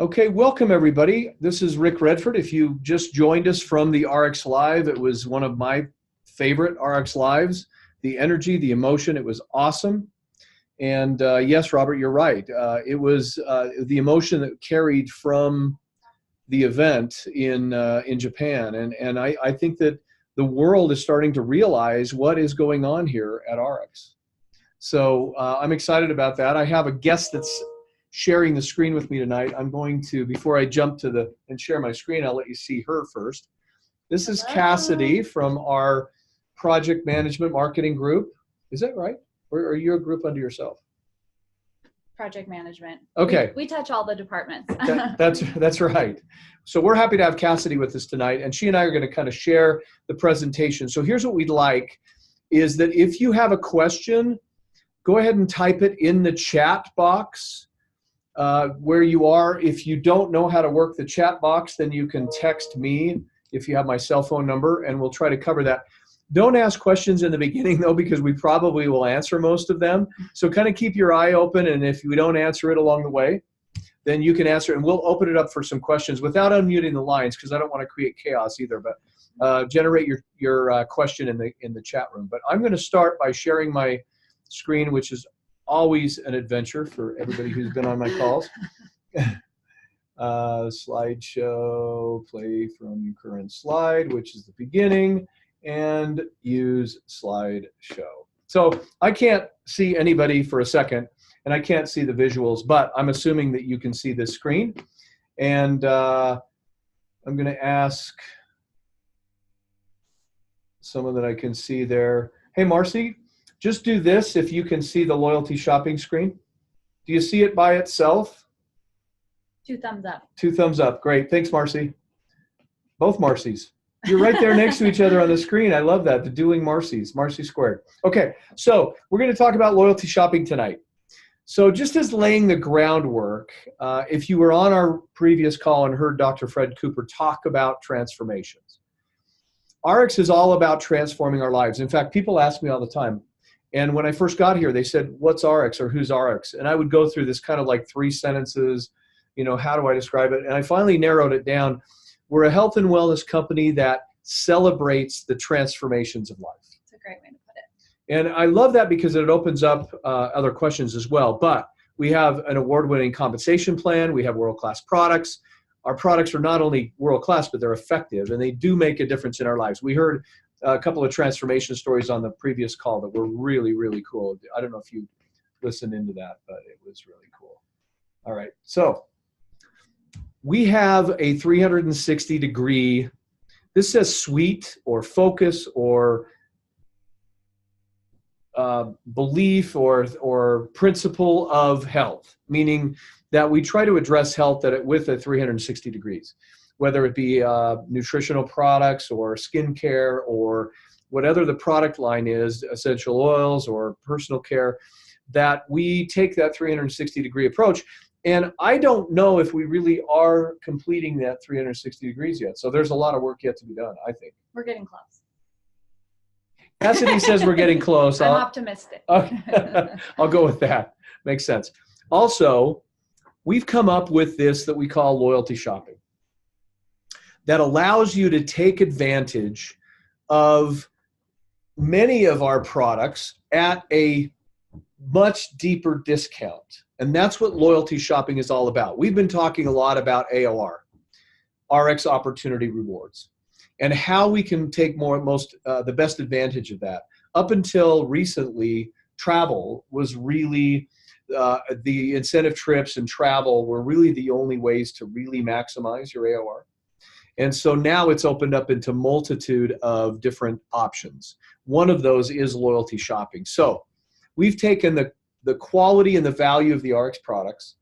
Okay, welcome everybody. This is Rick Redford. If you just joined us from the ARIIX Live, it was one of my favorite ARIIX Lives. The energy, the emotion, it was awesome. And yes, Robert, you're right. It was the emotion that carried from the event in Japan. And I think that the world is starting to realize what is going on here at ARIIX. So I'm excited about that. I have a guest that's sharing the screen with me tonight. I'm going to, before I jump to and share my screen, I'll let you see her first. This is Cassidy from our project management marketing group. Is that right? Or are you a group unto yourself? Project management. Okay. We touch all the departments. That's right. So we're happy to have Cassidy with us tonight, and she and I are going to kind of share the presentation. So here's what we'd like is that if you have a question, go ahead and type it in the chat box where you are. If you don't know how to work the chat box, then you can text me if you have my cell phone number, and we'll try to cover that. Don't ask questions in the beginning, though, because we probably will answer most of them. So kind of keep your eye open, and if we don't answer it along the way, then you can answer, and we'll open it up for some questions without unmuting the lines, because I don't want to create chaos either, but generate your question in the chat room. But I'm going to start by sharing my screen, which is always an adventure for everybody who's been on my calls. Slideshow, play from current slide, which is the beginning, and use slideshow. So I can't see anybody for a second, and I can't see the visuals, but I'm assuming that you can see this screen. And I'm going to ask someone that I can see there. Hey, Marcy, just do this if you can see the loyalty shopping screen. Do you see it by itself? 2 thumbs up. 2 thumbs up. Great. Thanks, Marcy. Both Marcys. You're right there next to each other on the screen. I love that. The dueling Marcys. Marcy squared. Okay, so we're going to talk about loyalty shopping tonight. So just as laying the groundwork, if you were on our previous call and heard Dr. Fred Cooper talk about transformations, ARIIX is all about transforming our lives. In fact, people ask me all the time, and when I first got here, they said, what's ARIIX or who's ARIIX? And I would go through this kind of like 3 sentences, you know, how do I describe it? And I finally narrowed it down. We're a health and wellness company that celebrates the transformations of life. That's a great way to put it. And I love that because it opens up other questions as well. But we have an award-winning compensation plan. We have world-class products. Our products are not only world-class, but they're effective, and they do make a difference in our lives. We heard a couple of transformation stories on the previous call that were really, really cool. I don't know if you listened into that, but it was really cool. All right, so we have a 360-degree, this says suite or focus or belief or principle of health, meaning that we try to address health with a 360 degrees, whether it be nutritional products or skincare or whatever the product line is, essential oils or personal care, that we take that 360-degree approach. And I don't know if we really are completing that 360 degrees yet. So there's a lot of work yet to be done, I think. We're getting close. Cassidy says we're getting close. I'm optimistic. Okay. I'll go with that. Makes sense. Also, we've come up with this that we call loyalty shopping that allows you to take advantage of many of our products at a much deeper discount. And that's what loyalty shopping is all about. We've been talking a lot about AOR, ARIIX Opportunity Rewards, and how we can take the best advantage of that. Up until recently, travel was really, the incentive trips and travel were really the only ways to really maximize your AOR. And so now it's opened up into a multitude of different options. One of those is loyalty shopping. So we've taken the quality and the value of the ARIIX products,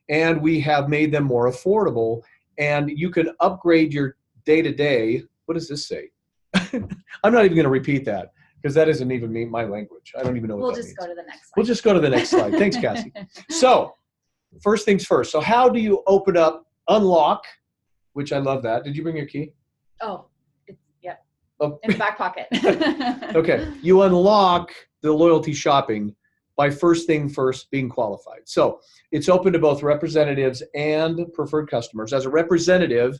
and we have made them more affordable, and you can upgrade your day-to-day. What does this say? I'm not even going to repeat that because that isn't even my language. I don't even know what that means. We'll just go to the next slide. We'll just go to the next slide. Thanks, Cassie. So first things first. So how do you open up, unlock, which I love that. Did you bring your key? Oh, yeah. Oh. In the back pocket. Okay. You unlock the loyalty shopping by first thing first being qualified. So it's open to both representatives and preferred customers. As a representative,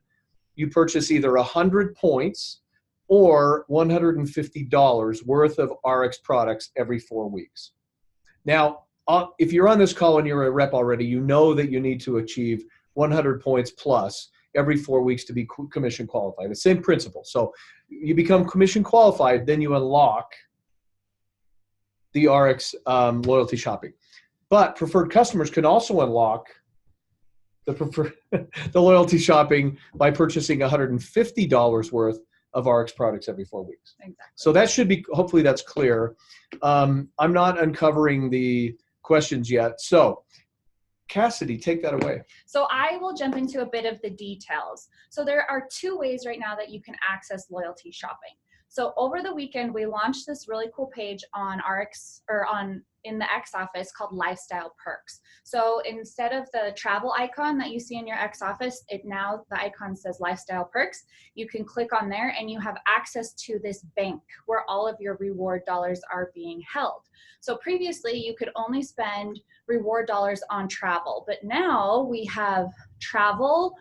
you purchase either 100 points or $150 worth of ARIIX products every 4 weeks. Now, if you're on this call and you're a rep already, you know that you need to achieve 100 points plus every 4 weeks to be commission qualified. The same principle. So you become commission qualified, then you unlock the ARIIX loyalty shopping. But preferred customers can also unlock the loyalty shopping by purchasing $150 worth of ARIIX products every 4 weeks. Exactly. So that should be, hopefully that's clear. I'm not uncovering the questions yet. So Cassidy, take that away. So I will jump into a bit of the details. So there are 2 ways right now that you can access loyalty shopping. So over the weekend, we launched this really cool page on ARIIX, or in the X office, called Lifestyle Perks. So instead of the travel icon that you see in your X office, the icon says Lifestyle Perks. You can click on there and you have access to this bank where all of your reward dollars are being held. So previously you could only spend reward dollars on travel, but now we have travel,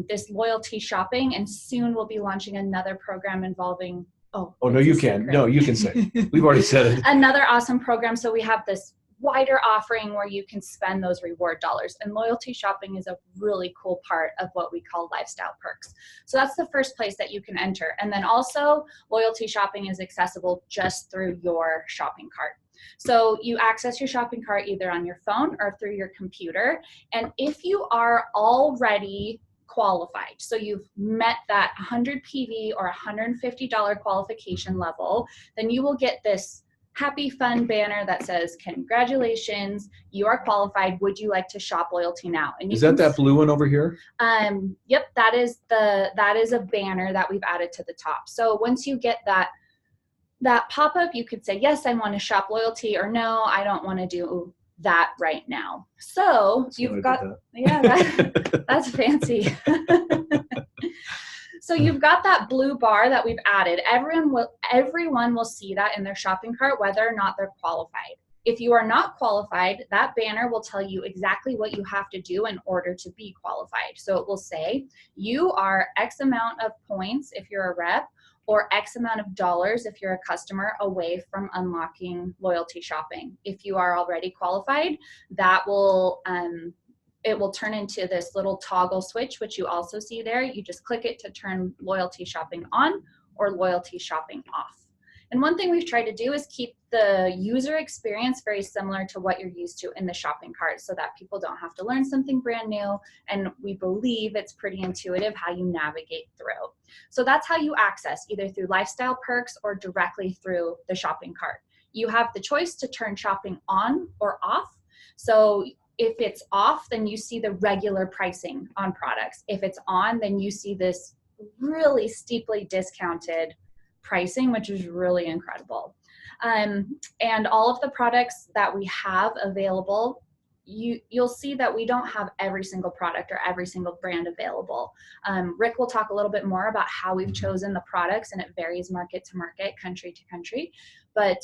this loyalty shopping, and soon we'll be launching another program involving, no, you can. No, you can say. We've already said it. Another awesome program. So we have this wider offering where you can spend those reward dollars, and loyalty shopping is a really cool part of what we call Lifestyle Perks. So that's the first place that you can enter. And then also loyalty shopping is accessible just through your shopping cart. So you access your shopping cart either on your phone or through your computer. And if you are already qualified, so you've met that 100 PV or $150 qualification level, then you will get this happy fun banner that says, congratulations, you are qualified. Would you like to shop loyalty now? And is that blue one over here? Yep, that is a banner that we've added to the top. So once you get that pop-up, you could say, yes, I want to shop loyalty, or no, I don't want to do that right now. So you've got, that's fancy. So you've got that blue bar that we've added. Everyone will see that in their shopping cart, whether or not they're qualified. If you are not qualified, that banner will tell you exactly what you have to do in order to be qualified. So it will say, you are X amount of points if you're a rep, or X amount of dollars if you're a customer away from unlocking loyalty shopping. If you are already qualified, that will it will turn into this little toggle switch, which you also see there. You just click it to turn loyalty shopping on or loyalty shopping off. And one thing we've tried to do is keep the user experience very similar to what you're used to in the shopping cart, so that people don't have to learn something brand new. And we believe it's pretty intuitive how you navigate through. So that's how you access, either through Lifestyle Perks or directly through the shopping cart. You have the choice to turn shopping on or off. So if it's off, then you see the regular pricing on products. If it's on, then you see this really steeply discounted pricing, which is really incredible. And all of the products that we have available, you'll see that we don't have every single product or every single brand available. Rick will talk a little bit more about how we've chosen the products, and it varies market to market, country to country. But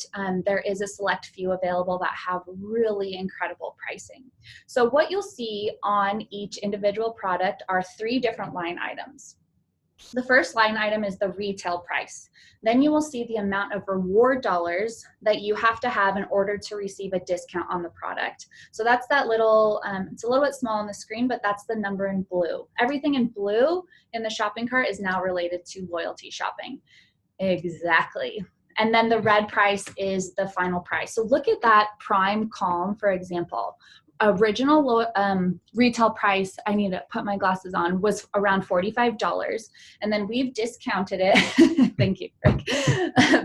there is a select few available that have really incredible pricing. So what you'll see on each individual product are 3 different line items. The first line item is the retail price. Then you will see the amount of reward dollars that you have to have in order to receive a discount on the product. So that's that little, it's a little bit small on the screen, but that's the number in blue. Everything in blue in the shopping cart is now related to loyalty shopping. Exactly. And then the red price is the final price. So look at that Prime Calm, for example. Original retail price, I need to put my glasses on, was around $45. And then we've discounted it, thank you, Rick,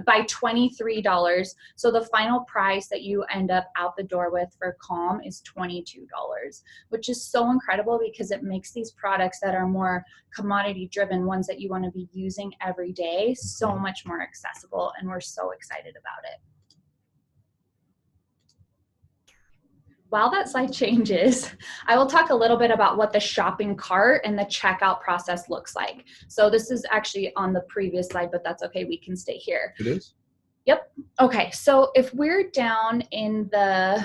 by $23. So the final price that you end up out the door with for Calm is $22, which is so incredible because it makes these products that are more commodity driven, ones that you want to be using every day, so much more accessible. And we're so excited about it. While that slide changes, I will talk a little bit about what the shopping cart and the checkout process looks like. So this is actually on the previous slide, but that's okay, we can stay here. It is? Yep. Okay. So if we're down in the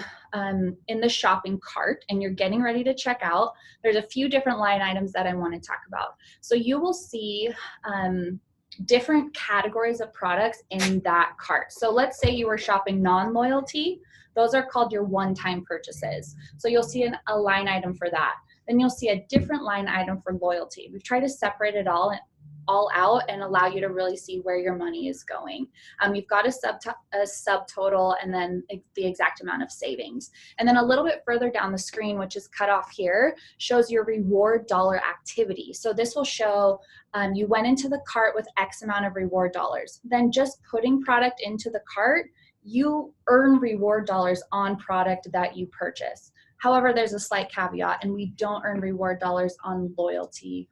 shopping cart and you're getting ready to check out, there's a few different line items that I want to talk about. So you will see different categories of products in that cart. So let's say you were shopping non-loyalty. Those are called your one-time purchases. So you'll see a line item for that. Then you'll see a different line item for loyalty. We've tried to separate it all out and allow you to really see where your money is going. You've got a subtotal and then the exact amount of savings. And then a little bit further down the screen, which is cut off here, shows your reward dollar activity. So this will show you went into the cart with X amount of reward dollars. Then just putting product into the cart, you earn reward dollars on product that you purchase. However, there's a slight caveat, and we don't earn reward dollars on loyalty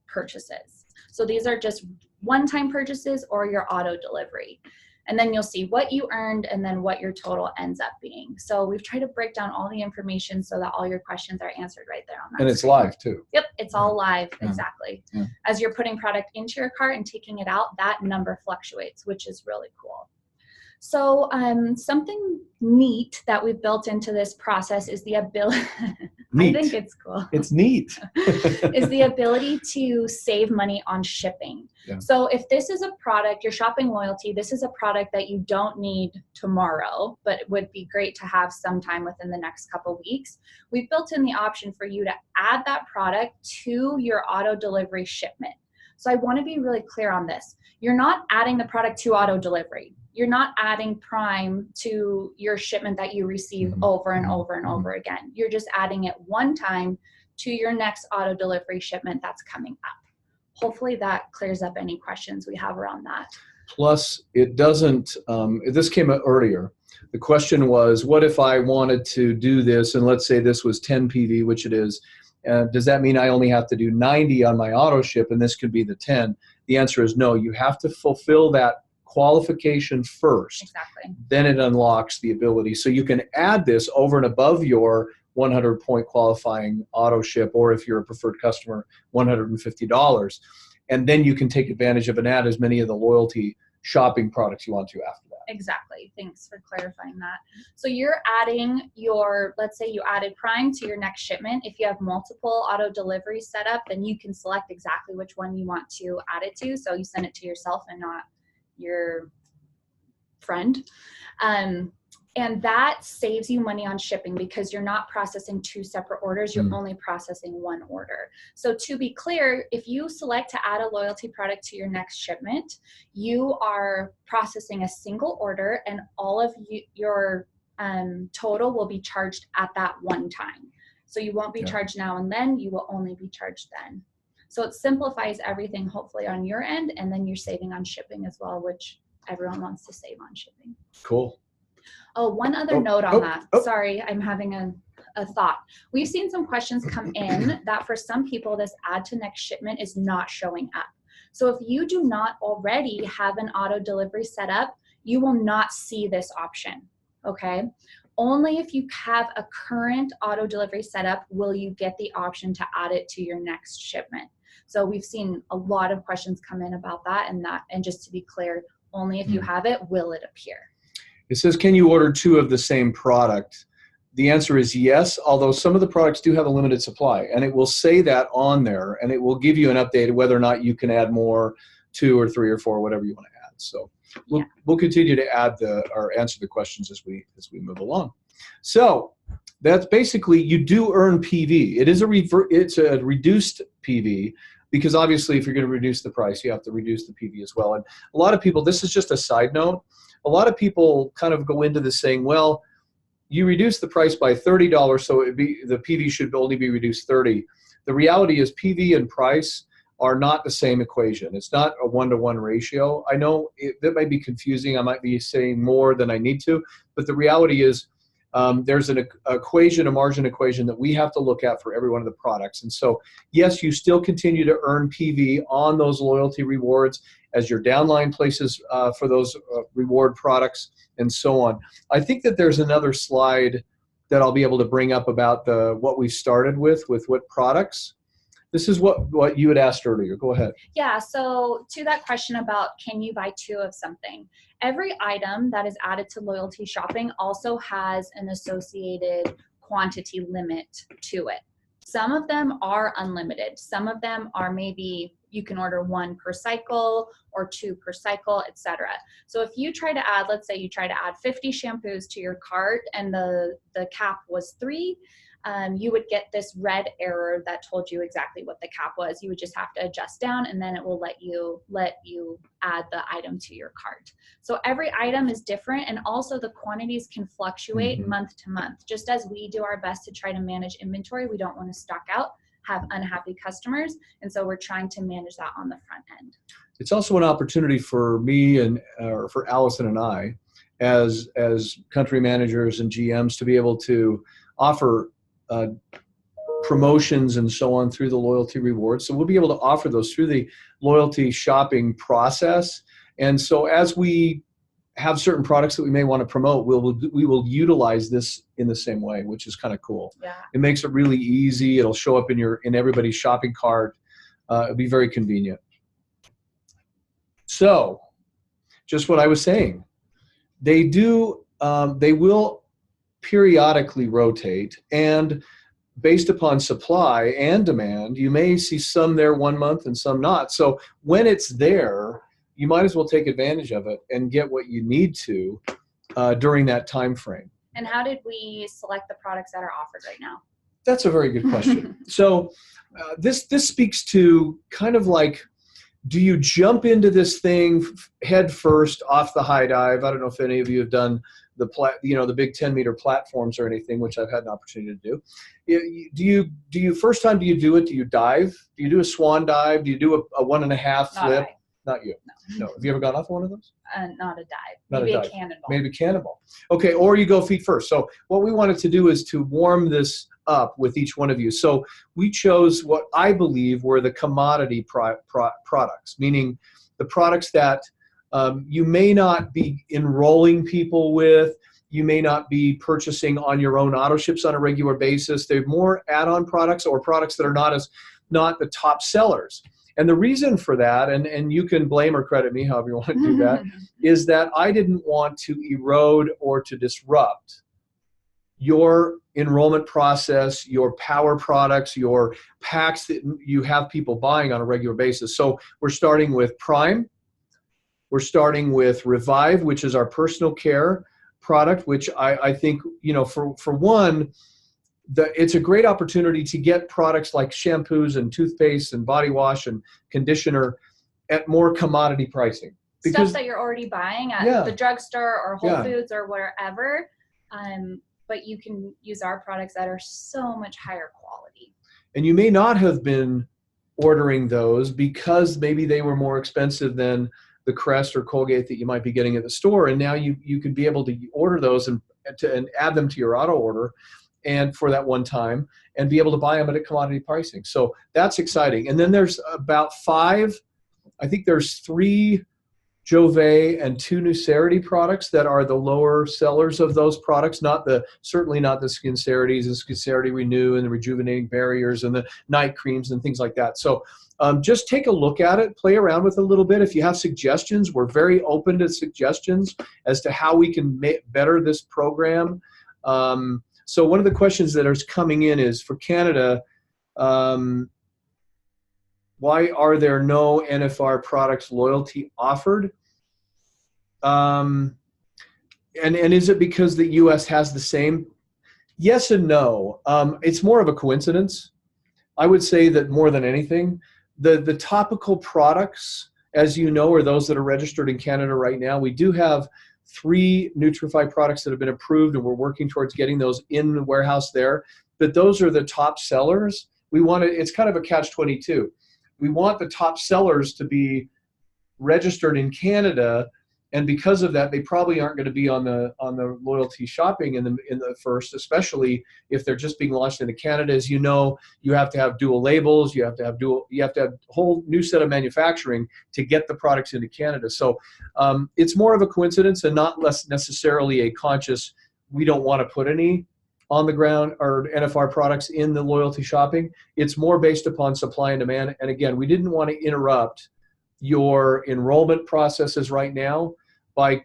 purchases. So these are just one-time purchases or your auto delivery. And then you'll see what you earned and then what your total ends up being. So we've tried to break down all the information so that all your questions are answered right there on that. And it's live too. Yep, it's all live, Yeah. exactly. Yeah. As you're putting product into your cart and taking it out, that number fluctuates, which is really cool. So something neat that we've built into this process is the ability, I think it's cool. It's neat. Is the ability to save money on shipping. Yeah. So if this is a product, you're shopping loyalty, this is a product that you don't need tomorrow, but it would be great to have sometime within the next couple weeks. We've built in the option for you to add that product to your auto delivery shipment. So I want to be really clear on this. You're not adding the product to auto delivery. You're not adding Prime to your shipment that you receive over and over and over again. You're just adding it one time to your next auto delivery shipment that's coming up. Hopefully that clears up any questions we have around that. Plus, it doesn't, this came up earlier. The question was, what if I wanted to do this, and let's say this was 10 PV, which it is, does that mean I only have to do 90 on my auto ship and this could be the 10? The answer is no. You have to fulfill that qualification first. Exactly. Then it unlocks the ability. So you can add this over and above your 100-point qualifying auto ship, or if you're a preferred customer, $150. And then you can take advantage of and add as many of the loyalty shopping products you want to after that. Exactly. Thanks for clarifying that. So you're adding your, let's say you added Prime to your next shipment. If you have multiple auto deliveries set up, then you can select exactly which one you want to add it to. So you send it to yourself and not your friend. And that saves you money on shipping because you're not processing two separate orders. You're only processing one order. So to be clear, if you select to add a loyalty product to your next shipment, you are processing a single order and all of your total will be charged at that one time. So you won't be charged now and then, you will only be charged then. So it simplifies everything hopefully on your end, and then you're saving on shipping as well, which everyone wants to save on shipping. Cool. Oh, one other note on that. Sorry, I'm having a thought. We've seen some questions come in that for some people, this add to next shipment is not showing up. So if you do not already have an auto delivery set up, you will not see this option, okay? Only if you have a current auto delivery setup will you get the option to add it to your next shipment. So we've seen a lot of questions come in about that, and just to be clear, only if you have it will it appear. It says, can you order two of the same product? The answer is yes, although some of the products do have a limited supply, and it will say that on there, and it will give you an update of whether or not you can add more, 2 or 3 or 4, whatever you want to add. So we'll continue to add or answer the questions as we move along. So that's basically, you do earn PV. It is it's a reduced PV, because obviously if you're going to reduce the price, you have to reduce the PV as well. And a lot of people, this is just a side note, a lot of people kind of go into this saying, well, you reduce the price by $30, so the PV should only be reduced 30. The reality is PV and price are not the same equation. It's not a 1-to-1 ratio. I know that might be confusing. I might be saying more than I need to, but the reality is there's an equation, a margin equation that we have to look at for every one of the products. And so, yes, you still continue to earn PV on those loyalty rewards as your downline places for those reward products and so on. I think that there's another slide that I'll be able to bring up about what we started with what products. This is what you had asked earlier. Go ahead. Yeah, so to that question about can you buy 2 of something, every item that is added to loyalty shopping also has an associated quantity limit to it. Some of them are unlimited. Some of them are maybe you can order 1 per cycle or 2 per cycle, etc. So if you try to add, let's say you try to add 50 shampoos to your cart and the cap was 3, you would get this red error that told you exactly what the cap was. You would just have to adjust down, and then it will let you add the item to your cart. So every item is different, and also the quantities can fluctuate month to month. Just as we do our best to try to manage inventory, we don't want to stock out, have unhappy customers, and so we're trying to manage that on the front end. It's also an opportunity for me and or for Allison and I, as country managers and GMs, to be able to offer promotions and so on through the loyalty rewards. So we'll be able to offer those through the loyalty shopping process. And so as we have certain products that we may want to promote, we will utilize this in the same way, which is kind of cool. Yeah. It makes it really easy. It'll show up in everybody's shopping cart. It'll be very convenient. So just what I was saying, they will periodically rotate, and based upon supply and demand, you may see some there 1 month and some not. So when it's there, you might as well take advantage of it and get what you need to during that time frame. And how did we select the products that are offered right now? That's a very good question. So this speaks to kind of like, do you jump into this thing head first off the high dive? I don't know if any of you have done the big 10-meter platforms or anything, which I've had an opportunity to do. Do you first time, do you do it? Do you dive? Do you do a swan dive? Do you do a 1.5 flip? Not you. No. Have you ever gone off one of those? Not a dive. Maybe a cannonball. Maybe cannonball. Okay, or you go feet first. So what we wanted to do is to warm this up with each one of you. So we chose what I believe were the commodity products, meaning the products that you may not be enrolling people with, you may not be purchasing on your own auto ships on a regular basis. They're more add-on products or products that are not the top sellers. And the reason for that, and you can blame or credit me, however you want to do that, is that I didn't want to erode or to disrupt your enrollment process, your power products, your packs that you have people buying on a regular basis. So we're starting with Prime. We're starting with Revive, which is our personal care product, which I think, for one, it's a great opportunity to get products like shampoos and toothpaste and body wash and conditioner at more commodity pricing. Stuff that you're already buying at the drugstore or Whole Foods or wherever, but you can use our products that are so much higher quality. And you may not have been ordering those because maybe they were more expensive than the Crest or Colgate that you might be getting at the store, and now you could be able to order those and add them to your auto order, and for that one time, and be able to buy them at a commodity pricing. So that's exciting. And then there's about 5, I think there's 3 Jove and 2 Nucerity products that are the lower sellers of those products, certainly not the Skincerities and Skincerity Renew and the Rejuvenating Barriers and the night creams and things like that. So just take a look at it, play around with it a little bit. If you have suggestions, we're very open to suggestions as to how we can better this program. So one of the questions that is coming in is, for Canada, why are there no NFR products loyalty offered? And is it because the U.S. has the same? Yes and no. It's more of a coincidence. I would say that more than anything, the topical products, as you know, are those that are registered in Canada right now. We do have 3 Nutrify products that have been approved, and we're working towards getting those in the warehouse there. But those are the top sellers. It's kind of a catch-22. We want the top sellers to be registered in Canada, and because of that, they probably aren't going to be on the loyalty shopping in the first, especially if they're just being launched into Canada. As you know, you have to have dual labels, you have to have a whole new set of manufacturing to get the products into Canada. So it's more of a coincidence and not less necessarily a conscious, we don't want to put any on the ground or NFR products in the loyalty shopping. It's more based upon supply and demand. And again, we didn't want to interrupt your enrollment processes right now by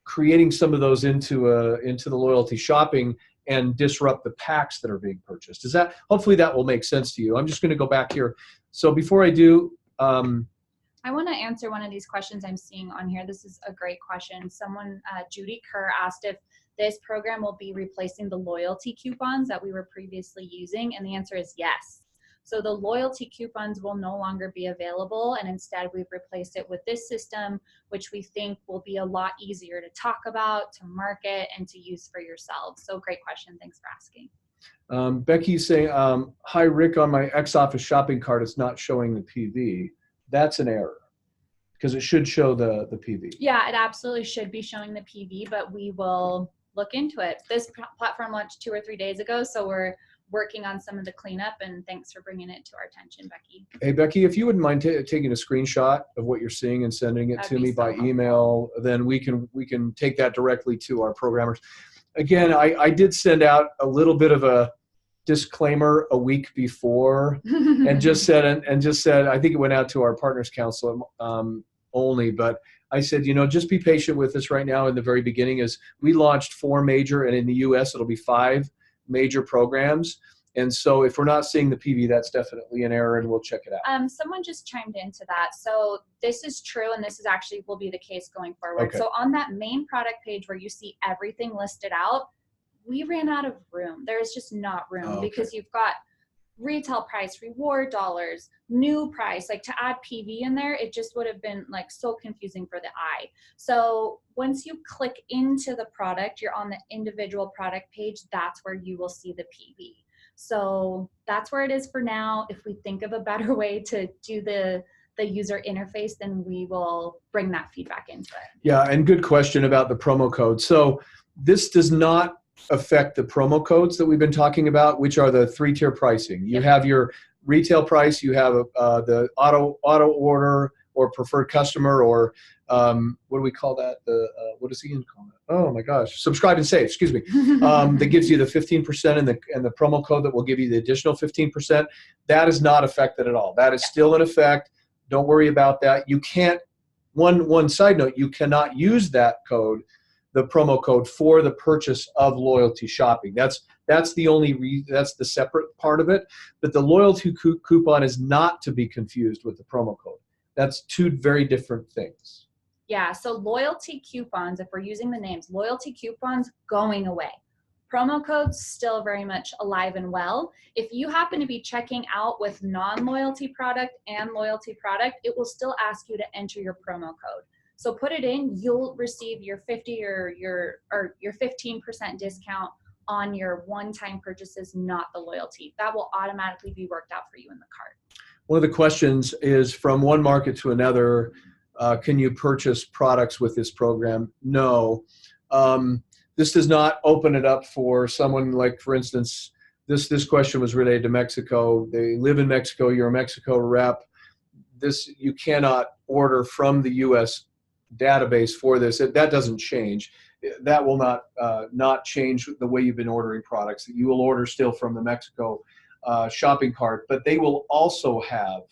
creating some of those into the loyalty shopping and disrupt the packs that are being purchased. Hopefully that will make sense to you. I'm just going to go back here. So before I do, I want to answer one of these questions I'm seeing on here. This is a great question. Someone, Judy Kerr, asked if this program will be replacing the loyalty coupons that we were previously using, and the answer is yes. So the loyalty coupons will no longer be available, and instead we've replaced it with this system, which we think will be a lot easier to talk about, to market, and to use for yourselves. So great question. Thanks for asking. Becky's saying, hi, Rick, on my ex-office shopping cart, it's not showing the PV. That's an error because it should show the PV. Yeah, it absolutely should be showing the PV, but we will look into it. This platform launched 2 or 3 days ago, so we're working on some of the cleanup, and thanks for bringing it to our attention, Becky. Hey, Becky, if you wouldn't mind taking a screenshot of what you're seeing and sending it to me by email, then we can take that directly to our programmers. Again, I did send out a little bit of a disclaimer a week before and just said, I think it went out to our Partners Council only, but I said, just be patient with us right now in the very beginning as we launched 4 major, and in the US it'll be 5 major programs. And so if we're not seeing the PV, that's definitely an error, and we'll check it out. Someone just chimed into that. So this is true, and this is actually will be the case going forward. Okay. So on that main product page where you see everything listed out, we ran out of room. There's just not room because you've got retail price, reward dollars, new price. Like to add PV in there, it just would have been like so confusing for the eye. So once you click into the product, you're on the individual product page. That's where you will see the PV. So that's where it is for now. If we think of a better way to do the user interface, then we will bring that feedback into it. Yeah, and good question about the promo code. So this does not affect the promo codes that we've been talking about, which are the 3-tier pricing. You have your retail price, you have the auto order or preferred customer, or what do we call that? What does Ian call it? Oh my gosh, subscribe and save, excuse me. That gives you the 15% and the promo code that will give you the additional 15%. That is not affected at all. That is still in effect. Don't worry about that. You can't, one side note, you cannot use that code, the promo code, for the purchase of loyalty shopping. That's the separate part of it. But the loyalty coupon is not to be confused with the promo code. That's 2 very different things. Yeah, so loyalty coupons, if we're using the names, loyalty coupons going away. Promo codes still very much alive and well. If you happen to be checking out with non-loyalty product and loyalty product, it will still ask you to enter your promo code. So put it in, you'll receive your 50 or your 15% discount on your one-time purchases, not the loyalty. That will automatically be worked out for you in the cart. One of the questions is, from one market to another, can you purchase products with this program? No. This does not open it up for someone like, for instance, this question was related to Mexico. They live in Mexico. You're a Mexico rep. You cannot order from the U.S. database for this. That doesn't change. That will not change the way you've been ordering products. You will order still from the Mexico shopping cart, but they will also have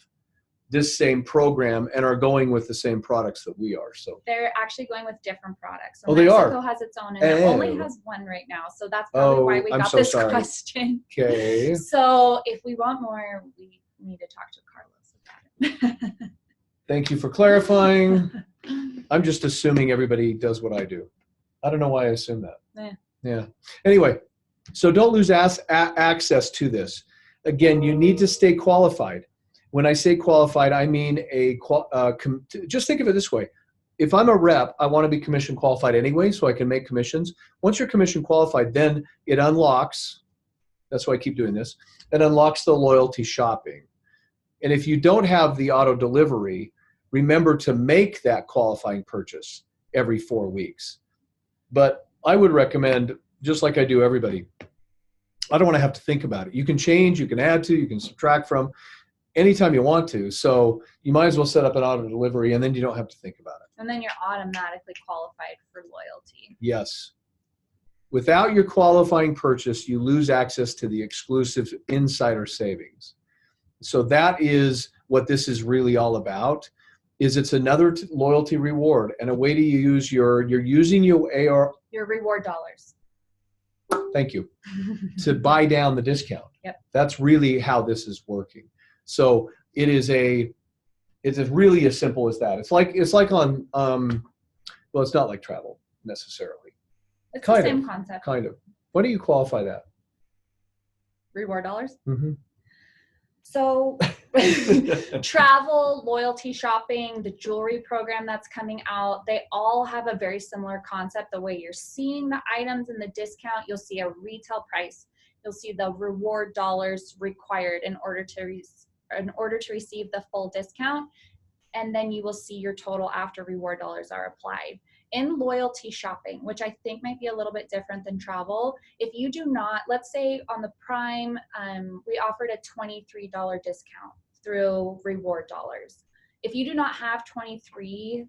this same program and are going with the same products that we are. So they're actually going with different products. So they are. Mexico has its own, and it only has one right now. So that's probably why we got this question. Okay. So if we want more, we need to talk to Carlos about it. Thank you for clarifying. I'm just assuming everybody does what I do. I don't know why I assume that. Yeah. Anyway, so don't lose access to this. Again, you need to stay qualified. When I say qualified, I mean just think of it this way. If I'm a rep, I want to be commission qualified anyway, so I can make commissions. Once you're commission qualified, then it unlocks, that's why I keep doing this, it unlocks the loyalty shopping. And if you don't have the auto delivery, remember to make that qualifying purchase every 4 weeks. But I would recommend, just like I do everybody, I don't want to have to think about it. You can change, you can add to, you can subtract from anytime you want to. So you might as well set up an auto delivery, and then you don't have to think about it. And then you're automatically qualified for loyalty. Yes. Without your qualifying purchase, you lose access to the exclusive insider savings. So that is what this is really all about. Is it's another loyalty reward and a way to use you're using your reward dollars. Thank you. To buy down the discount. Yep. That's really how this is working. So it's really as simple as that. It's like on well, it's not like travel necessarily. It's the same concept. Kind of. Why do you qualify that? Reward dollars? Mm-hmm. So travel, loyalty shopping, the jewelry program that's coming out, they all have a very similar concept. The way you're seeing the items in the discount, you'll see a retail price. You'll see the reward dollars required in order to receive the full discount. And then you will see your total after reward dollars are applied. In loyalty shopping, which I think might be a little bit different than travel, if you do not, let's say on the Prime, we offered a $23 discount through reward dollars. If you do not have $23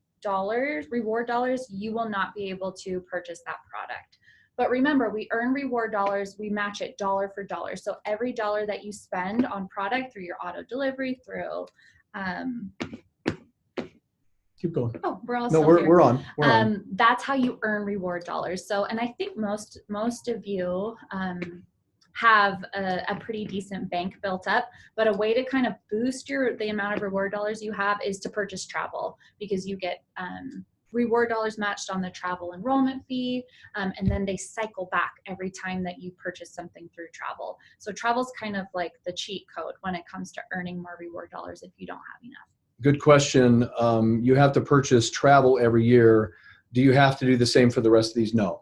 reward dollars, you will not be able to purchase that product. But remember, we earn reward dollars, we match it dollar for dollar. So every dollar that you spend on product through your auto delivery, through keep going. Oh, we're all no, still we're, here. we're on. We're on. That's how you earn reward dollars. So, and I think most of you have a pretty decent bank built up, but a way to kind of boost the amount of reward dollars you have is to purchase travel, because you get reward dollars matched on the travel enrollment fee, and then they cycle back every time that you purchase something through travel. So travel's kind of like the cheat code when it comes to earning more reward dollars if you don't have enough. Good question. You have to purchase travel every year. Do you have to do the same for the rest of these? No.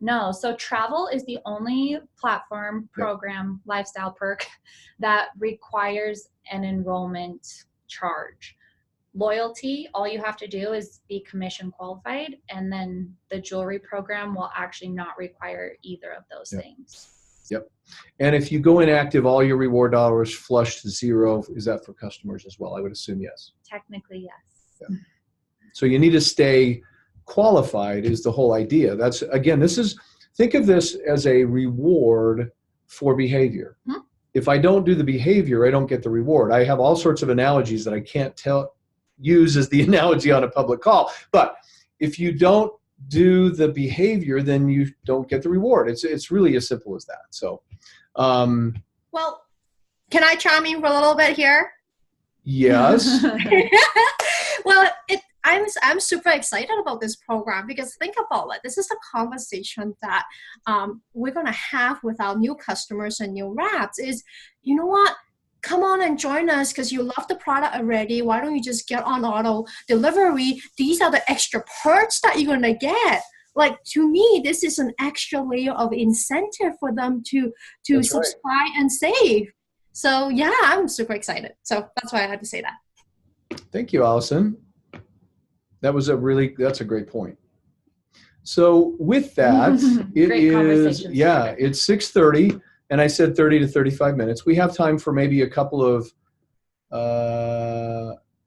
No. So travel is the only platform, program, lifestyle perk that requires an enrollment charge. Loyalty, all you have to do is be commission qualified, and then the jewelry program will actually not require either of those things. Yep. And if you go inactive, all your reward dollars flush to zero. Is that for customers as well? I would assume yes. Technically, yes. Yeah. So you need to stay qualified is the whole idea. That's, again, think of this as a reward for behavior. Hmm? If I don't do the behavior, I don't get the reward. I have all sorts of analogies that I can't use as the analogy on a public call. But if you don't do the behavior, then you don't get the reward. It's really as simple as that. So, well, can I chime in for a little bit here? Yes. Well, I'm super excited about this program, because think about it. This is a conversation that we're gonna have with our new customers and new reps. Is, you know what? Come on and join us because you love the product already. Why don't you just get on auto delivery? These are the extra perks that you're going to get. Like, to me, this is an extra layer of incentive for them to subscribe and save. So, yeah, I'm super excited. So that's why I had to say that. Thank you, Allison. That's a great point. So with that, it's 6:30. And I said 30 to 35 minutes. We have time for maybe a couple of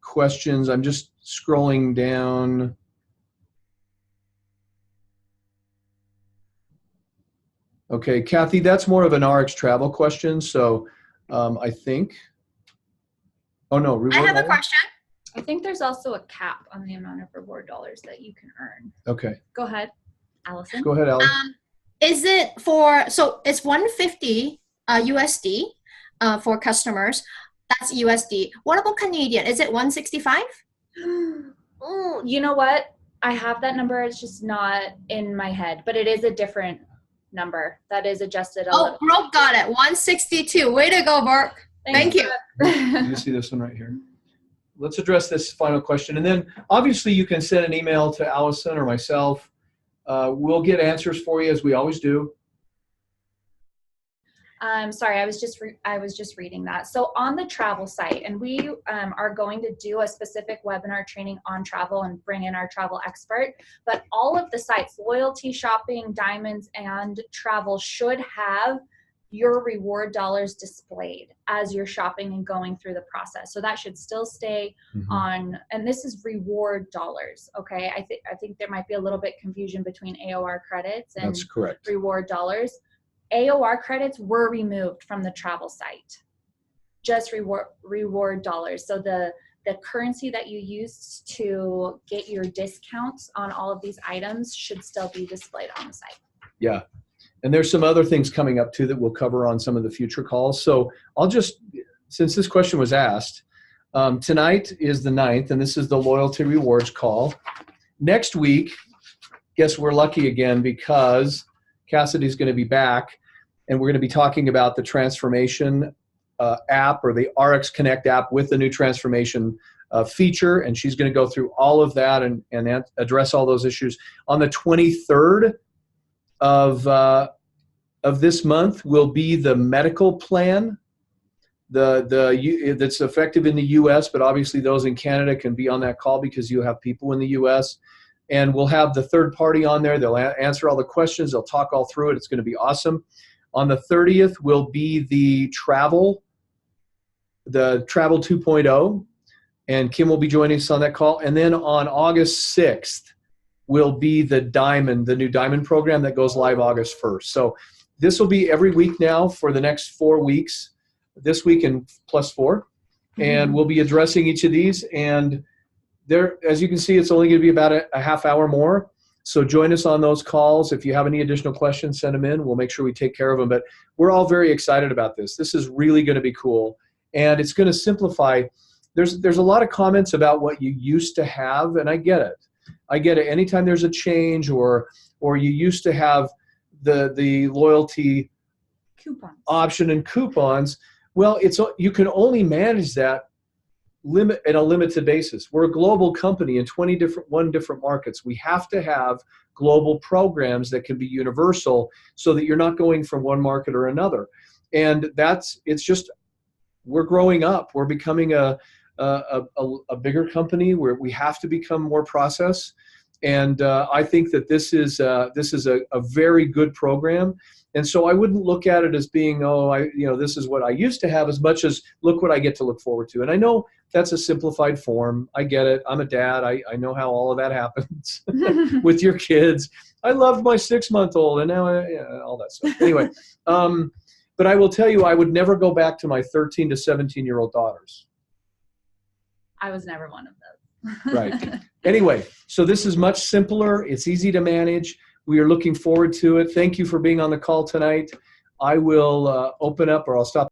questions. I'm just scrolling down. Okay, Kathy, that's more of an ARIIX travel question. So I think, oh no. I have a question. I think there's also a cap on the amount of reward dollars that you can earn. Okay. Go ahead, Allison. Go ahead, Allison. Is it so it's $150 USD for customers. That's USD. What about Canadian? Is it $165? You know what? I have that number. It's just not in my head, but it is a different number that is adjusted a little. Brooke got it. $162. Way to go, Brooke. Thank you. You see this one right here? Let's address this final question. And then obviously you can send an email to Allison or myself. We'll get answers for you as we always do. Sorry, I was just reading that. So on the travel site, and we are going to do a specific webinar training on travel and bring in our travel expert, but all of the sites, loyalty, shopping, diamonds, and travel should have your reward dollars displayed as you're shopping and going through the process. So that should still stay on, and this is reward dollars, okay? I think there might be a little bit confusion between AOR credits and That's correct. reward dollars. AOR credits were removed from the travel site, just reward dollars. So the currency that you use to get your discounts on all of these items should still be displayed on the site. Yeah. And there's some other things coming up too that we'll cover on some of the future calls. So I'll just, since this question was asked, tonight is the 9th, and this is the loyalty rewards call. Next week, guess we're lucky again because Cassidy's going to be back, and we're going to be talking about the transformation app, or the ARIIX Connect app with the new transformation feature, and she's going to go through all of that and address all those issues. On the 23rd of this month will be the medical plan, that's effective in the U.S., but obviously those in Canada can be on that call because you have people in the U.S. And we'll have the third party on there. They'll answer all the questions. They'll talk all through it. It's going to be awesome. On the 30th will be the travel 2.0, and Kim will be joining us on that call. And then on August 6th will be the new Diamond program that goes live August 1st. So this will be every week now for the next 4 weeks, this week and plus 4. And we'll be addressing each of these. And there, as you can see, it's only going to be about a half hour more. So join us on those calls. If you have any additional questions, send them in. We'll make sure we take care of them. But we're all very excited about this. This is really going to be cool. And it's going to simplify. There's a lot of comments about what you used to have, and I get it. I get it. Anytime there's a change, or you used to have the loyalty Coupons. Option and coupons, well, you can only manage that in a limited basis. We're a global company in 21 different markets. We have to have global programs that can be universal so that you're not going from one market or another. And it's just, we're growing up. We're becoming a bigger company where we have to become more process. And I think that this is a very good program. And so I wouldn't look at it as being, this is what I used to have, as much as look what I get to look forward to. And I know that's a simplified form. I get it. I'm a dad. I know how all of that happens with your kids. I loved my 6-month-old, and now all that stuff. Anyway, but I will tell you, I would never go back to my 13 to 17-year-old daughters. I was never one of those. Right. Anyway, so this is much simpler. It's easy to manage. We are looking forward to it. Thank you for being on the call tonight. I will open up, or I'll stop